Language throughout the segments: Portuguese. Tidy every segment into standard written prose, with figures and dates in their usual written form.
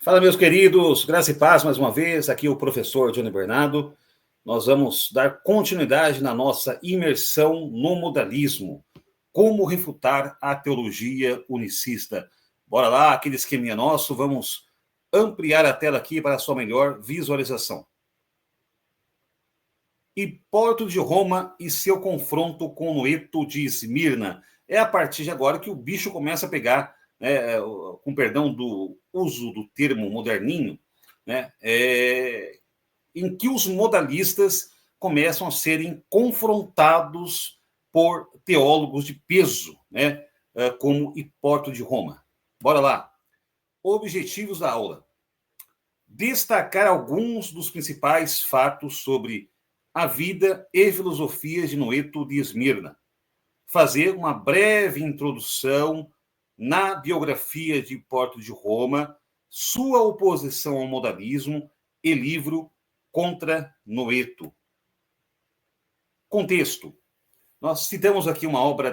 Fala, meus queridos, graça e paz mais uma vez. Aqui é o professor Johnny Bernardo. Nós vamos dar continuidade na nossa imersão no modalismo. Como refutar a teologia unicista. Bora lá, aquele esqueminha nosso. Vamos ampliar a tela aqui para a sua melhor visualização. Hipólito de Roma e seu confronto com Noeto de Esmirna. É a partir de agora que o bicho começa a pegar, né, com perdão do uso do termo moderninho, né, em que os modalistas começam a serem confrontados por teólogos de peso, né, como Hipólito de Roma. Bora lá. Objetivos da aula. Destacar alguns dos principais fatos sobre a vida e filosofia de Noeto de Esmirna. Fazer uma breve introdução na biografia de Hipólito de Roma, sua oposição ao modalismo e livro Contra Noeto. Contexto. Nós citamos aqui uma obra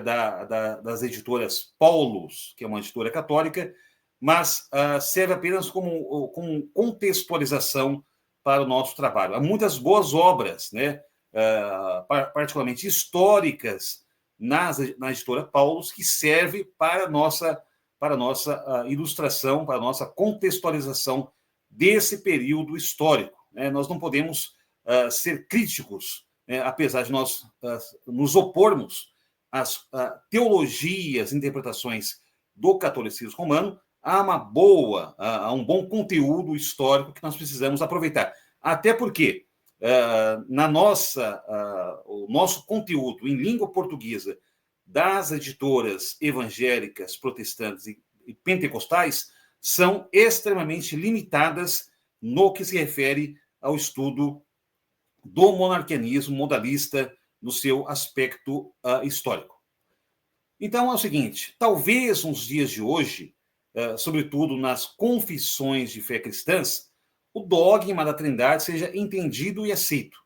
das editoras Paulus, que é uma editora católica, mas serve apenas como contextualização para o nosso trabalho. Há muitas boas obras, né, particularmente históricas, na editora Paulus, que serve para a nossa ilustração, para a nossa contextualização desse período histórico. Né? Nós não podemos ser críticos, apesar de nós nos opormos às teologias, interpretações do catolicismo romano, há um bom conteúdo histórico que nós precisamos aproveitar. Até porque o nosso conteúdo em língua portuguesa das editoras evangélicas, protestantes e pentecostais são extremamente limitadas no que se refere ao estudo do monarquianismo modalista no seu aspecto histórico. Então, é o seguinte, talvez nos dias de hoje, sobretudo nas confissões de fé cristãs, o dogma da Trindade seja entendido e aceito.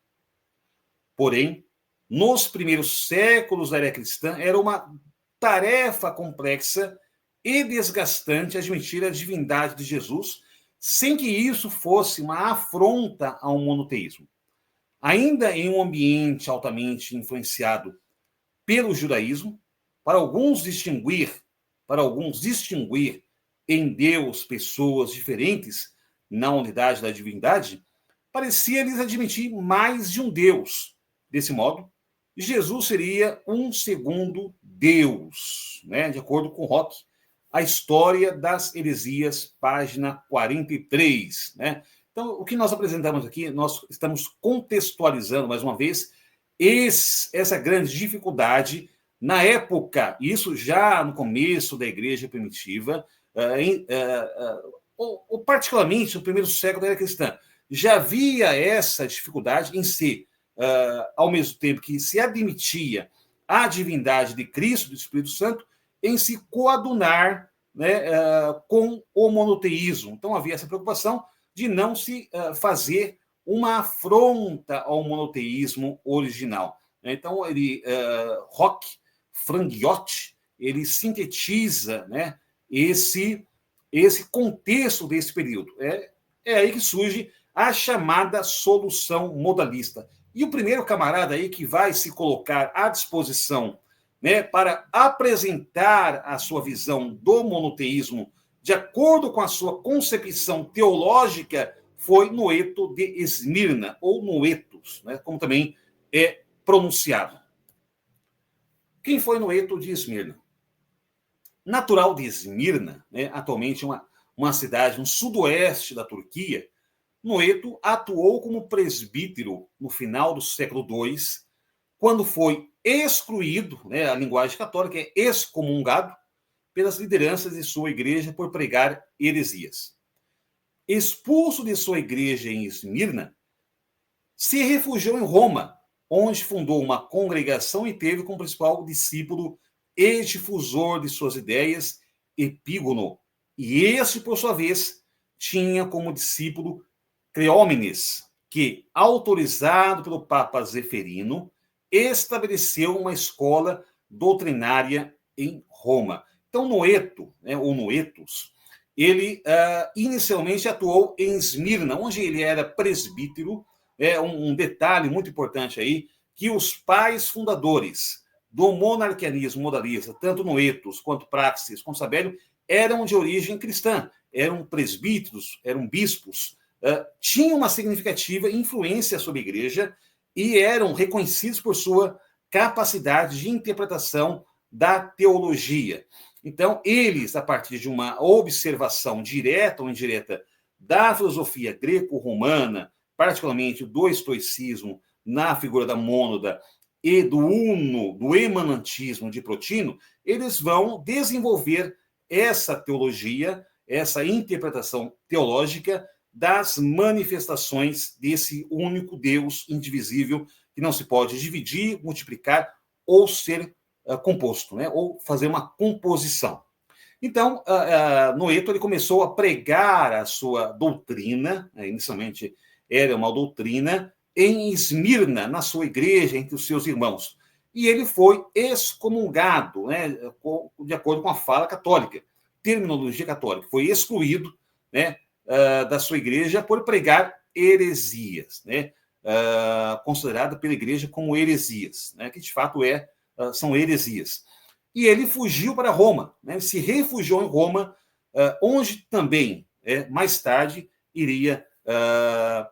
Porém, nos primeiros séculos da era cristã, era uma tarefa complexa e desgastante admitir a divindade de Jesus, sem que isso fosse uma afronta ao monoteísmo. Ainda em um ambiente altamente influenciado pelo judaísmo, para alguns distinguir em Deus pessoas diferentes na unidade da divindade, parecia-lhes admitir mais de um Deus. Desse modo, Jesus seria um segundo Deus, né? De acordo com Rock, a História das Heresias, página 43, né? Então, o que nós apresentamos aqui, nós estamos contextualizando, mais uma vez, essa grande dificuldade na época, isso já no começo da Igreja Primitiva, ou particularmente no primeiro século da era cristã, já havia essa dificuldade em si, ao mesmo tempo que se admitia a divindade de Cristo, do Espírito Santo, em se coadunar, né, com o monoteísmo. Então havia essa preocupação de não se fazer uma afronta ao monoteísmo original. Então, Roch Frangiotti, ele sintetiza, né, esse contexto desse período. É aí que surge a chamada solução modalista. E o primeiro camarada aí que vai se colocar à disposição, né, para apresentar a sua visão do monoteísmo de acordo com a sua concepção teológica foi Noeto de Esmirna, ou Noetos, né, como também é pronunciado. Quem foi Noeto de Esmirna? Natural de Esmirna, né, atualmente uma cidade no sudoeste da Turquia, Noeto atuou como presbítero no final do século II, quando foi excluído, né, a linguagem católica é excomungado, pelas lideranças de sua igreja por pregar heresias. Expulso de sua igreja em Esmirna, se refugiou em Roma, onde fundou uma congregação e teve como principal discípulo e difusor de suas ideias, Epígono. E este, por sua vez, tinha como discípulo Cleómenes, que, autorizado pelo Papa Zeferino, estabeleceu uma escola doutrinária em Roma. Então, Noeto, né, ou Noetos, ele inicialmente atuou em Esmirna, onde ele era presbítero. É um detalhe muito importante aí, que os pais fundadores do monarquianismo modalista, tanto Noetos, quanto Praxeas, quanto Sabélio, eram de origem cristã, eram presbíteros, eram bispos, tinham uma significativa influência sobre a igreja e eram reconhecidos por sua capacidade de interpretação da teologia. Então, eles, a partir de uma observação direta ou indireta da filosofia greco-romana, particularmente do estoicismo, na figura da mônada, e do uno, do emanantismo de Plotino, eles vão desenvolver essa teologia, essa interpretação teológica das manifestações desse único Deus indivisível, que não se pode dividir, multiplicar ou ser composto, né? Ou fazer uma composição. Então, Noeto ele começou a pregar a sua doutrina, inicialmente era uma doutrina, em Esmirna, na sua igreja, entre os seus irmãos. E ele foi excomungado, né, de acordo com a fala católica, terminologia católica. Foi excluído, né, da sua igreja por pregar heresias, né, considerada pela igreja como heresias, né, que de fato são heresias. E ele fugiu para Roma, né, se refugiou em Roma, onde também, mais tarde, iria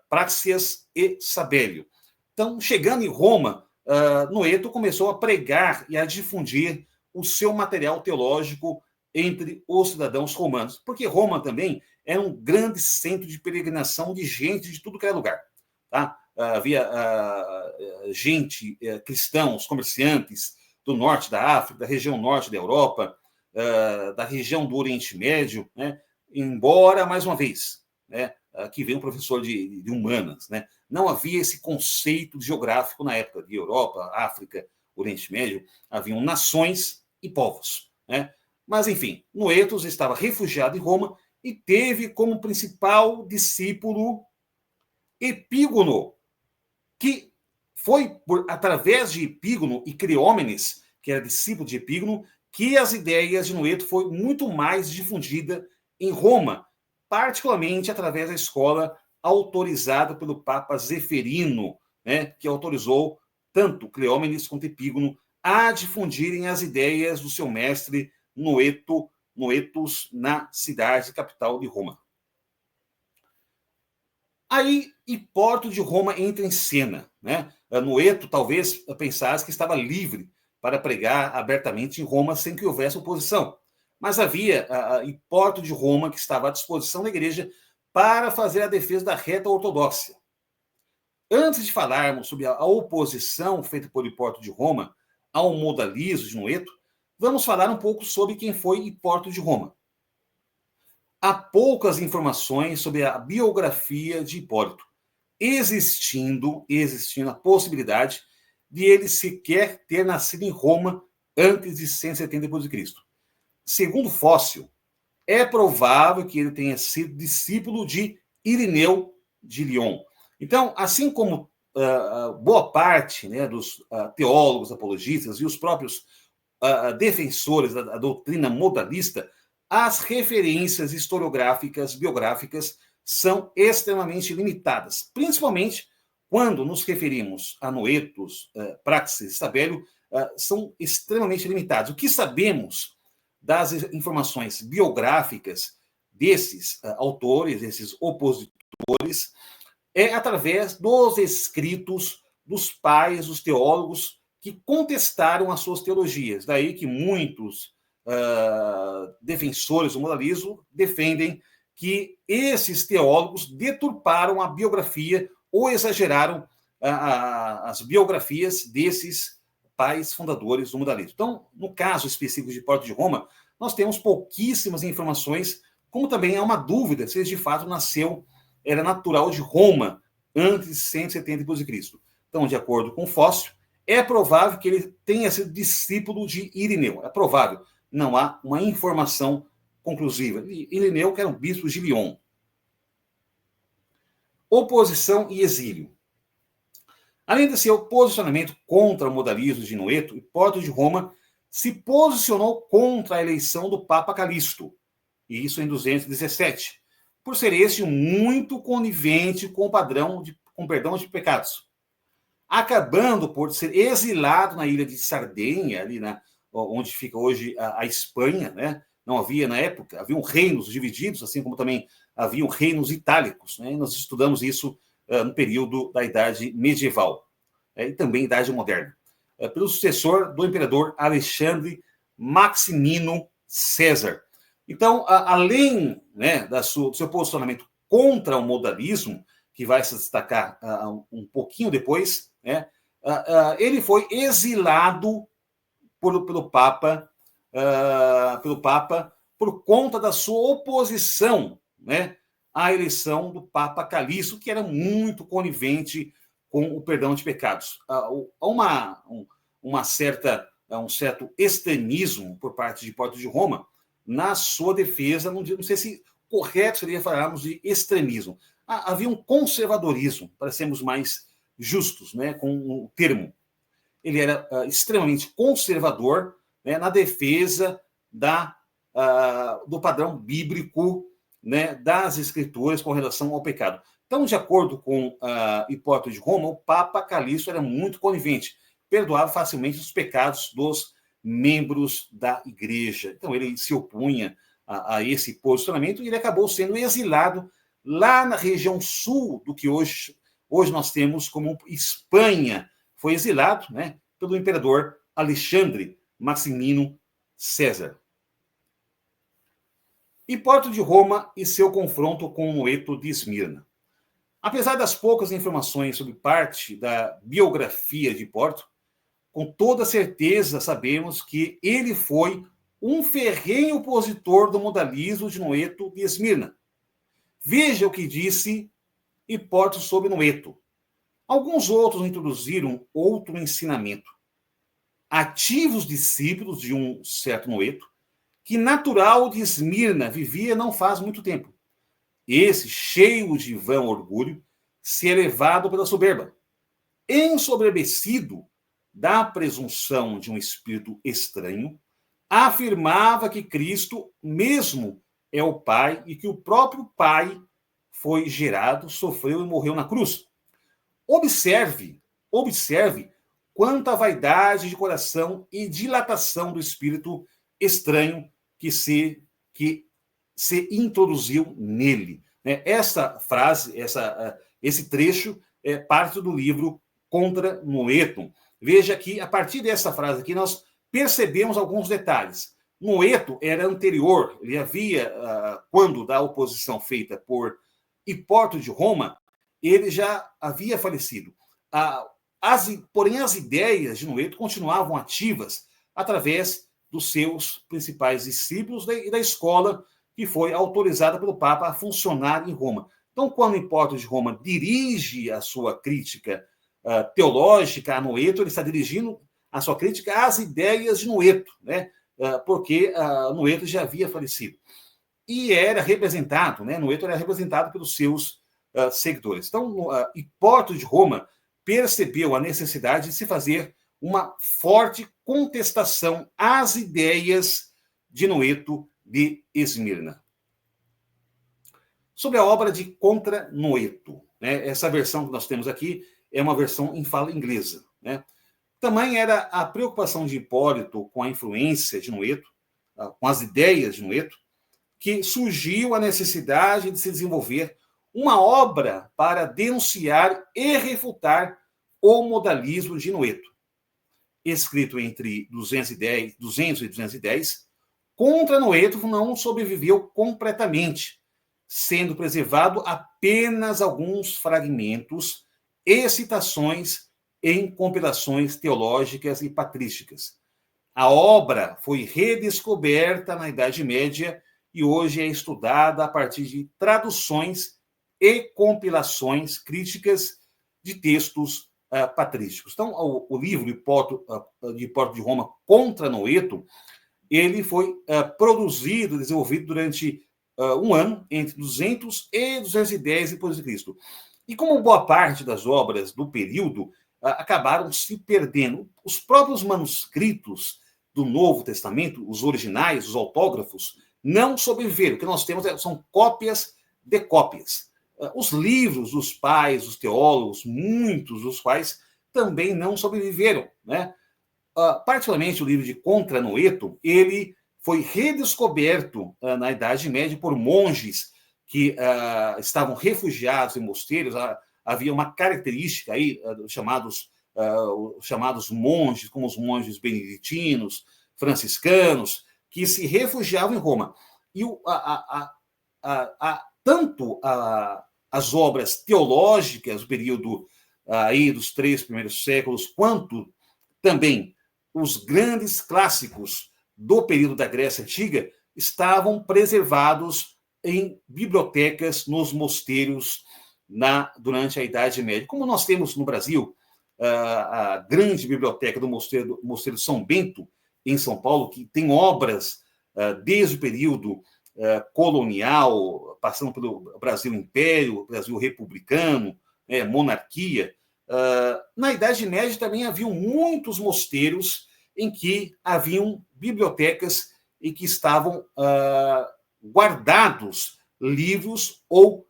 Praxeas e Sabélio. Então, chegando em Roma, Noeto começou a pregar e a difundir o seu material teológico entre os cidadãos romanos, porque Roma também era um grande centro de peregrinação de gente de tudo que era lugar. Tá? Havia gente, cristãos, comerciantes do norte da África, da região norte da Europa, da região do Oriente Médio, né? Embora, mais uma vez, né, aqui vem um professor de humanas, né? Não havia esse conceito geográfico na época de Europa, África, Oriente Médio, haviam nações e povos, né? Mas, enfim, Noetos estava refugiado em Roma e teve como principal discípulo Epígono, que foi através de Epígono e Cleómenes, que era discípulo de Epígono, que as ideias de Noeto foi muito mais difundida em Roma, particularmente através da escola autorizada pelo Papa Zeferino, né, que autorizou tanto Cleómenes quanto Epígono a difundirem as ideias do seu mestre Noetus na cidade capital de Roma. Aí, Hipólito de Roma entra em cena, né? Noeto talvez pensasse que estava livre para pregar abertamente em Roma sem que houvesse oposição. Mas havia Hipólito de Roma que estava à disposição da igreja para fazer a defesa da reta ortodoxa. Antes de falarmos sobre a oposição feita por Hipólito de Roma ao modalismo de Noeto, vamos falar um pouco sobre quem foi Hipólito de Roma. Há poucas informações sobre a biografia de Hipólito, existindo a possibilidade de ele sequer ter nascido em Roma antes de 170 d.C. Segundo Fóssil, é provável que ele tenha sido discípulo de Irineu de Lyon. Então, assim como boa parte, né, dos teólogos apologistas e os próprios defensores da doutrina modalista, as referências historiográficas, biográficas, são extremamente limitadas, principalmente quando nos referimos a Noetos, Praxeas e Sabélio, são extremamente limitados. O que sabemos das informações biográficas desses autores, desses opositores, é através dos escritos dos pais, dos teólogos, que contestaram as suas teologias. Daí que muitos defensores do modalismo defendem que esses teólogos deturparam a biografia ou exageraram as biografias desses pais fundadores do modalismo. Então, no caso específico de Hipólito de Roma, nós temos pouquíssimas informações, como também há uma dúvida se ele de fato era natural de Roma antes de 170 d.C. Então, de acordo com Fóssil, é provável que ele tenha sido discípulo de Irineu. É provável. Não há uma informação conclusiva. Irineu, que era um bispo de Lyon. Oposição e exílio. Além de seu posicionamento contra o modalismo de Noeto, Hipólito de Roma se posicionou contra a eleição do Papa Calixto. e isso em 217, por ser esse muito conivente com o padrão com perdão de pecados, acabando por ser exilado na ilha de Sardenha, ali onde fica hoje a Espanha, né? Não havia na época, haviam reinos divididos, assim como também haviam reinos itálicos, né? E nós estudamos isso no período da Idade Medieval, e também Idade Moderna, pelo sucessor do imperador Alexandre Maximino César. Então, além, né, do seu posicionamento contra o modalismo, que vai se destacar um pouquinho depois, né, ele foi exilado pelo Papa por conta da sua oposição, né, à eleição do Papa Calixto, que era muito conivente com o perdão de pecados. Há um certo extremismo por parte de Hipólito de Roma na sua defesa, não sei se correto seria falarmos de extremismo. Havia um conservadorismo, para sermos mais justos, né, com o termo. Ele era extremamente conservador, né, na defesa do padrão bíblico, né, das escrituras com relação ao pecado. Então, de acordo com Hipólito de Roma, o Papa Calixto era muito conivente, perdoava facilmente os pecados dos membros da igreja. Então, ele se opunha a esse posicionamento e ele acabou sendo exilado lá na região sul do que hoje nós temos como Espanha. Foi exilado, né, pelo imperador Alexandre Maximino César. Hipólito de Roma e seu confronto com Noeto de Esmirna. Apesar das poucas informações sobre parte da biografia de Hipólito, com toda certeza sabemos que ele foi um ferrenho opositor do modalismo de Noeto de Esmirna. Veja o que disse Hipólito sobre Noeto. Alguns outros introduziram outro ensinamento. Ativos discípulos de um certo Noeto, que natural de Esmirna vivia não faz muito tempo. Esse, cheio de vão orgulho, se elevado pela soberba, ensoberbecido da presunção de um espírito estranho, afirmava que Cristo mesmo é o Pai e que o próprio Pai foi gerado, sofreu e morreu na cruz. Observe quanta vaidade de coração e dilatação do espírito estranho que se introduziu nele. Essa frase, esse trecho é parte do livro Contra Noeto. Veja que, a partir dessa frase aqui, nós percebemos alguns detalhes. Noeto era anterior, ele havia, quando da oposição feita por Hipólito de Roma, ele já havia falecido. Porém, as ideias de Noeto continuavam ativas através dos seus principais discípulos e da escola que foi autorizada pelo Papa a funcionar em Roma. Então, quando Hipólito de Roma dirige a sua crítica teológica a Noeto, ele está dirigindo a sua crítica às ideias de Noeto, né? Porque Noeto já havia falecido. E era representado, né? Noeto era representado pelos seus seguidores. Então, Hipólito de Roma percebeu a necessidade de se fazer uma forte contestação às ideias de Noeto de Esmirna. Sobre a obra de Contra Noeto, né? Essa versão que nós temos aqui é uma versão em fala inglesa, né? Também era a preocupação de Hipólito com a influência de Noeto, com as ideias de Noeto, que surgiu a necessidade de se desenvolver uma obra para denunciar e refutar o modalismo de Noeto. Escrito entre 200 e 210, Contra Noeto não sobreviveu completamente, sendo preservado apenas alguns fragmentos e citações em compilações teológicas e patrísticas. A obra foi redescoberta na Idade Média e hoje é estudada a partir de traduções e compilações críticas de textos patrísticos. Então, o livro de Hipólito de Roma Contra Noeto, ele foi produzido, desenvolvido durante um ano, entre 200 e 210 depois de Cristo. E como boa parte das obras do período acabaram se perdendo, os próprios manuscritos do Novo Testamento, os originais, os autógrafos, não sobreviveram. O que nós temos são cópias de cópias. Os livros dos pais, dos teólogos, muitos dos quais também não sobreviveram, né? Particularmente o livro de Contra Noeto, ele foi redescoberto na Idade Média por monges que estavam refugiados em mosteiros. Havia uma característica aí, os chamados monges, como os monges beneditinos, franciscanos, que se refugiavam em Roma. E tanto as obras teológicas do período aí dos 3 primeiros séculos, quanto também os grandes clássicos do período da Grécia Antiga estavam preservados em bibliotecas nos mosteiros durante a Idade Média. Como nós temos no Brasil a grande biblioteca do Mosteiro São Bento, em São Paulo, que tem obras desde o período colonial, passando pelo Brasil Império, Brasil Republicano, monarquia. Na Idade Média também haviam muitos mosteiros em que haviam bibliotecas em que estavam guardados livros ou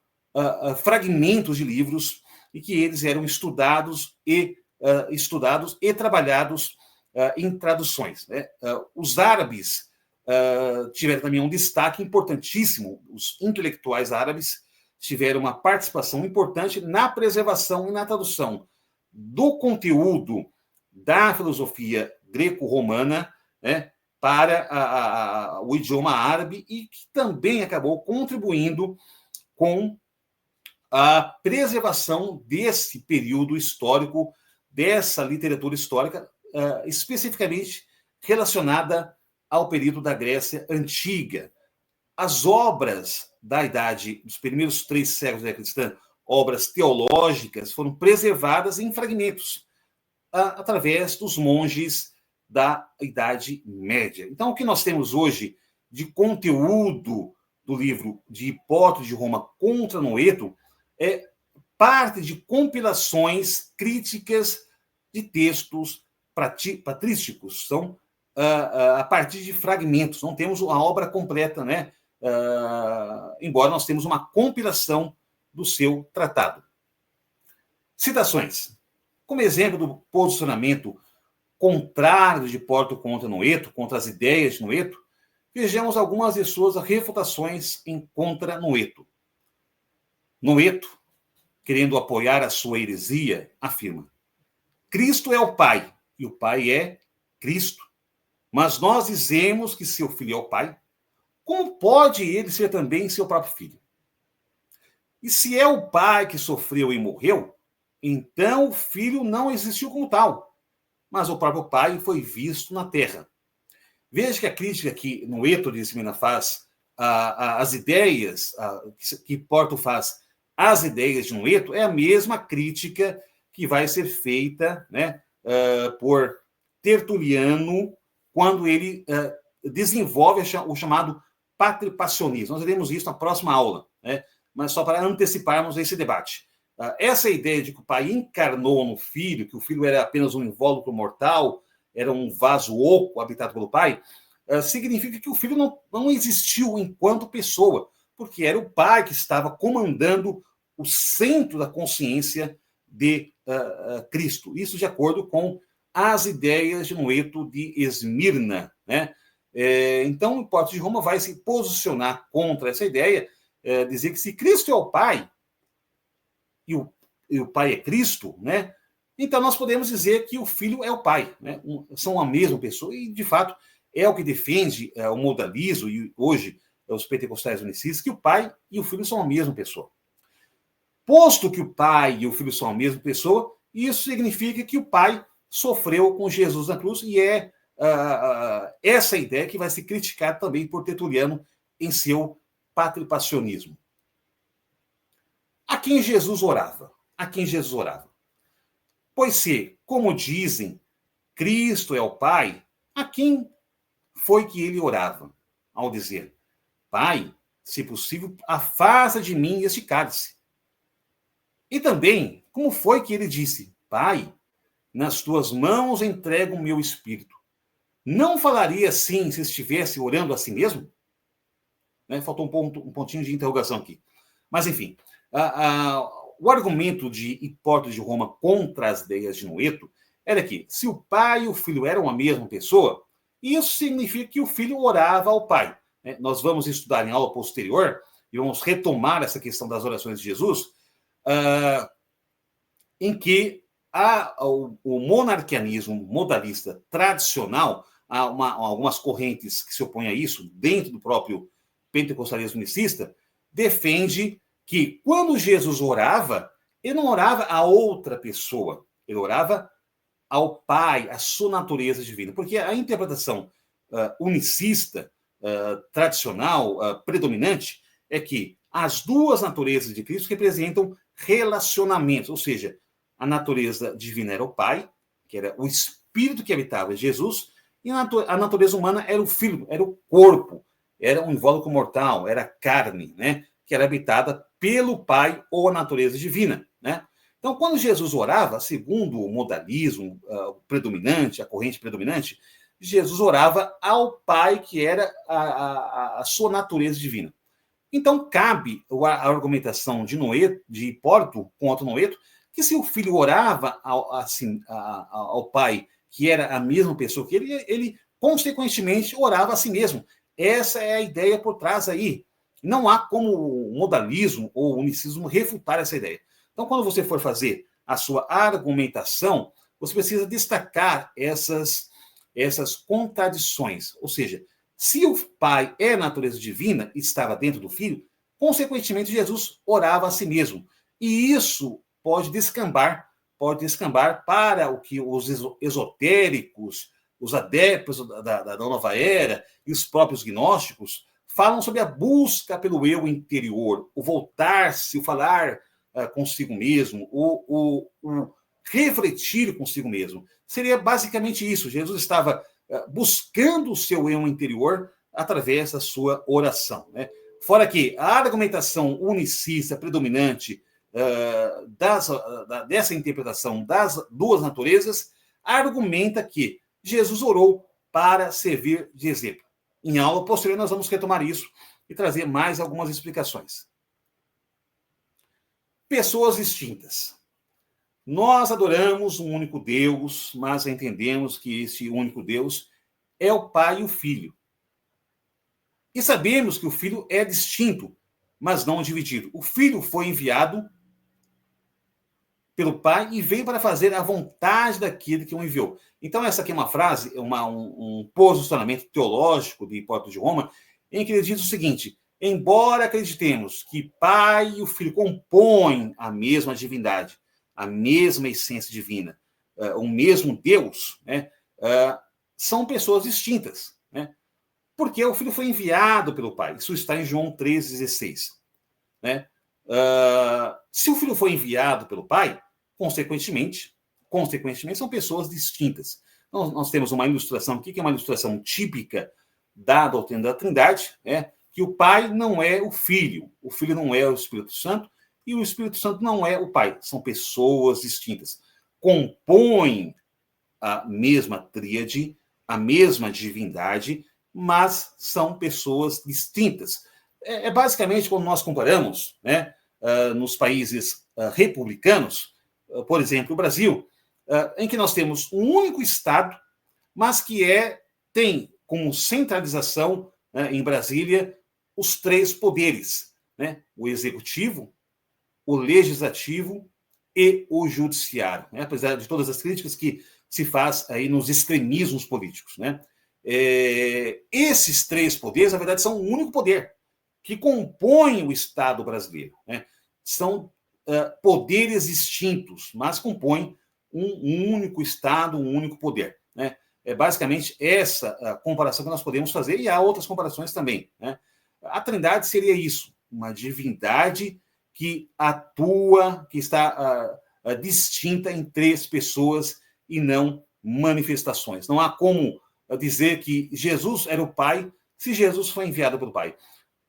fragmentos de livros e que eles eram estudados e trabalhados em traduções, né? Os árabes tiveram também um destaque importantíssimo. Os intelectuais árabes tiveram uma participação importante na preservação e na tradução do conteúdo da filosofia greco-romana, né, para o idioma árabe, e que também acabou contribuindo com a preservação desse período histórico, dessa literatura histórica, especificamente relacionada ao período da Grécia Antiga. As obras da idade dos primeiros 3 séculos da era cristã, obras teológicas, foram preservadas em fragmentos através dos monges da Idade Média. Então, o que nós temos hoje de conteúdo do livro de Hipóteses de Roma contra Noeto é parte de compilações críticas de textos patrísticos. São a partir de fragmentos. Não temos a obra completa, né? Embora nós temos uma compilação do seu tratado. Citações. Como exemplo do posicionamento contrário de Hipólito contra Noeto, contra as ideias de Noeto, vejamos algumas de suas refutações em contra Noeto. Noeto, querendo apoiar a sua heresia, afirma: Cristo é o Pai, e o Pai é Cristo. Mas nós dizemos que seu filho é o Pai. Como pode ele ser também seu próprio filho? E se é o Pai que sofreu e morreu, então o filho não existiu como tal, mas o próprio Pai foi visto na terra. Veja que a crítica que Noeto de Esmina faz às ideias, que Hipólito faz às ideias de Noeto, é a mesma crítica que vai ser feita, né, por Tertuliano quando ele desenvolve o chamado patripacionismo. Nós veremos isso na próxima aula, né? Mas só para anteciparmos esse debate. Essa ideia de que o Pai encarnou no Filho, que o Filho era apenas um invólucro mortal, era um vaso oco habitado pelo Pai, significa que o Filho não existiu enquanto pessoa, porque era o Pai que estava comandando o centro da consciência de Cristo. Isso de acordo com as ideias de Noeto de Esmirna, né? Então, o Hipólito de Roma vai se posicionar contra essa ideia, dizer que se Cristo é o Pai, e o Pai é Cristo, né? Então nós podemos dizer que o Filho é o Pai, né? São a mesma pessoa, e de fato é o que defende o modalismo, e hoje os pentecostais unicistas, que o Pai e o Filho são a mesma pessoa. Posto que o Pai e o Filho são a mesma pessoa, isso significa que o Pai sofreu com Jesus na cruz, e é essa ideia que vai ser criticada também por Tertuliano em seu patripacionismo. A quem Jesus orava? A quem Jesus orava? Pois se, como dizem, Cristo é o Pai, a quem foi que ele orava? Ao dizer: Pai, se possível, afasta de mim este cálice. E também, como foi que ele disse: Pai, nas tuas mãos entrego o meu espírito. Não falaria assim se estivesse orando a si mesmo? Né? Faltou um pontinho de interrogação aqui. Mas, enfim, o argumento de Hipólito de Roma contra as ideias de Noeto era que, se o pai e o filho eram a mesma pessoa, isso significa que o filho orava ao pai. Né? Nós vamos estudar em aula posterior e vamos retomar essa questão das orações de Jesus, em que o monarquianismo modalista tradicional, há algumas correntes que se opõem a isso, dentro do próprio pentecostalismo unicista, defende que quando Jesus orava, ele não orava a outra pessoa, ele orava ao Pai, à sua natureza divina. Porque a interpretação unicista, tradicional, predominante, é que as duas naturezas de Cristo representam relacionamentos, ou seja, a natureza divina era o Pai, que era o Espírito que habitava em Jesus, e a natureza humana era o Filho, era o corpo, era um invólucro mortal, era a carne, né, que era habitada pelo Pai ou a natureza divina, né? Então, quando Jesus orava, segundo o modalismo predominante, a corrente predominante, Jesus orava ao Pai, que era a sua natureza divina. Então, cabe a argumentação de Hipólito contra Noeto, que se o filho orava ao pai, que era a mesma pessoa que ele consequentemente orava a si mesmo. Essa é a ideia por trás aí. Não há como o modalismo ou o unicismo refutar essa ideia. Então, quando você for fazer a sua argumentação, você precisa destacar essas contradições. Ou seja, se o pai é natureza divina, estava dentro do filho, consequentemente Jesus orava a si mesmo. E isso pode descambar para o que os esotéricos, os adeptos da nova era e os próprios gnósticos falam sobre a busca pelo eu interior, o voltar-se, o falar consigo mesmo, o refletir consigo mesmo. Seria basicamente isso. Jesus estava buscando o seu eu interior através da sua oração. Né? Fora que a argumentação unicista predominante dessa interpretação das duas naturezas argumenta que Jesus orou para servir de exemplo. Em aula posterior, nós vamos retomar isso e trazer mais algumas explicações. Pessoas distintas. Nós adoramos um único Deus, mas entendemos que esse único Deus é o Pai e o Filho. E sabemos que o Filho é distinto, mas não dividido. O Filho foi enviado pelo Pai e veio para fazer a vontade daquele que o enviou. Então, essa aqui é uma frase, um posicionamento teológico de Hipólito de Roma, em que ele diz o seguinte: embora acreditemos que Pai e o Filho compõem a mesma divindade, a mesma essência divina, o mesmo Deus, né, são pessoas distintas, né? Porque o Filho foi enviado pelo Pai. Isso está em João 3,16. Né? Se o Filho foi enviado pelo Pai, consequentemente, são pessoas distintas. Então, nós temos uma ilustração aqui, que é uma ilustração típica da doutrina da Trindade, que o Pai não é o Filho não é o Espírito Santo, e o Espírito Santo não é o Pai. São pessoas distintas. Compõem a mesma tríade, a mesma divindade, mas são pessoas distintas. Basicamente, quando nós comparamos, né, nos países republicanos, por exemplo, o Brasil, em que nós temos um único Estado, mas que tem como centralização, né, em Brasília, os três poderes, né, o executivo, o legislativo e o judiciário, né, apesar de todas as críticas que se faz aí nos extremismos políticos, né? Esses três poderes, na verdade, são um único poder que compõe o Estado brasileiro, né? São poderes distintos, mas compõem um único Estado, um único poder, né? É basicamente essa a comparação que nós podemos fazer, e há outras comparações também, né? A Trindade seria isso, uma divindade que atua, que está distinta em três pessoas e não manifestações. Não há como dizer que Jesus era o Pai se Jesus foi enviado pelo Pai.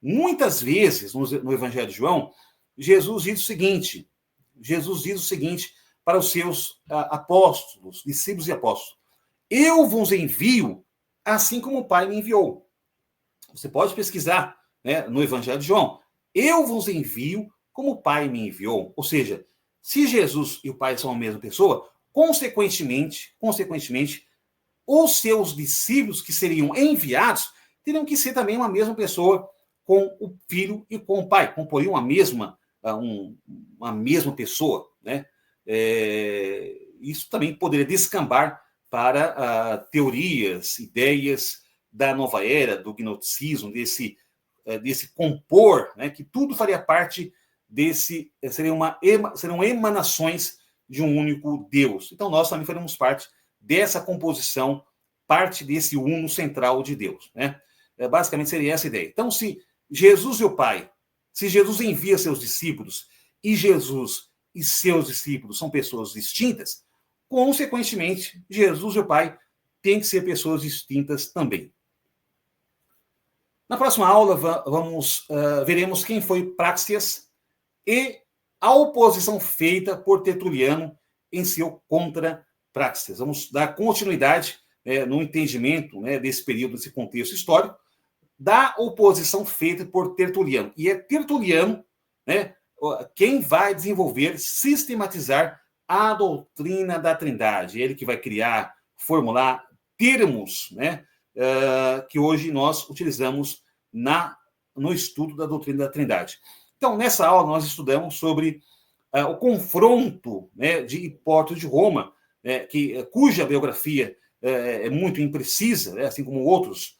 Muitas vezes, no Evangelho de João, Jesus diz o seguinte para os seus apóstolos, discípulos e apóstolos: eu vos envio assim como o Pai me enviou. Você pode pesquisar né, no Evangelho de João. Eu vos envio como o Pai me enviou. Ou seja, se Jesus e o Pai são a mesma pessoa, consequentemente, os seus discípulos que seriam enviados teriam que ser também uma mesma pessoa com o Filho e com o Pai, comporiam uma mesma pessoa, né? Isso também poderia descambar para teorias, ideias da nova era, do gnosticismo, desse compor, né, que tudo faria parte desse, seriam emanações de um único Deus. Então, nós também faremos parte dessa composição, parte desse uno central de Deus, né? Basicamente seria essa a ideia. Então, se Jesus e o Pai, se Jesus envia seus discípulos e Jesus e seus discípulos são pessoas distintas, consequentemente, Jesus e o Pai têm que ser pessoas distintas também. Na próxima aula, veremos quem foi Praxeas e a oposição feita por Tertuliano em seu Contra Praxeas. Vamos dar continuidade no entendimento, né, desse período, desse contexto histórico, da oposição feita por Tertuliano. E é Tertuliano, né, quem vai desenvolver, sistematizar a doutrina da Trindade. Ele que vai criar, formular termos, né, que hoje nós utilizamos no estudo da doutrina da Trindade. Então, nessa aula, nós estudamos sobre o confronto, né, de Hipólito de Roma, cuja biografia é muito imprecisa, né, assim como outros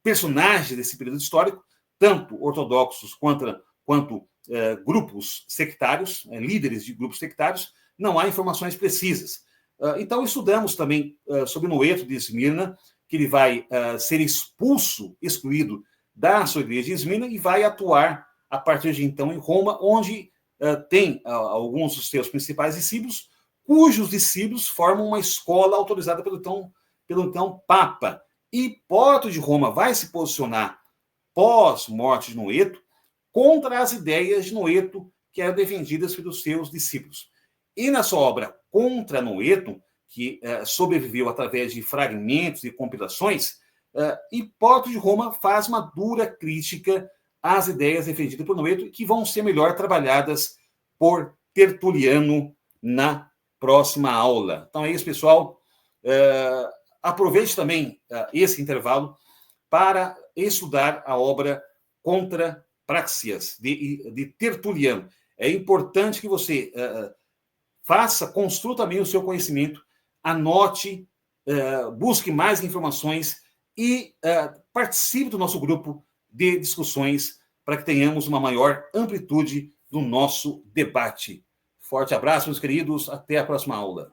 personagens desse período histórico, tanto ortodoxos quanto grupos sectários, líderes de grupos sectários, não há informações precisas. Então, estudamos também sobre Noeto de Esmirna, que ele vai ser excluído da sua igreja de Esmirna e vai atuar a partir de então em Roma, onde tem alguns dos seus principais discípulos, cujos discípulos formam uma escola autorizada pelo então Papa. E Hipólito de Roma vai se posicionar, pós-morte de Noeto, contra as ideias de Noeto que eram defendidas pelos seus discípulos. E na sua obra Contra Noeto, que sobreviveu através de fragmentos e compilações, Hipólito de Roma faz uma dura crítica às ideias defendidas por Noeto, que vão ser melhor trabalhadas por Tertuliano na próxima aula. Então é isso, pessoal. Aproveite também esse intervalo para estudar a obra Contra Praxeas, de Tertuliano. É importante que você construa também o seu conhecimento, anote, busque mais informações e participe do nosso grupo de discussões para que tenhamos uma maior amplitude do nosso debate. Forte abraço, meus queridos. Até a próxima aula.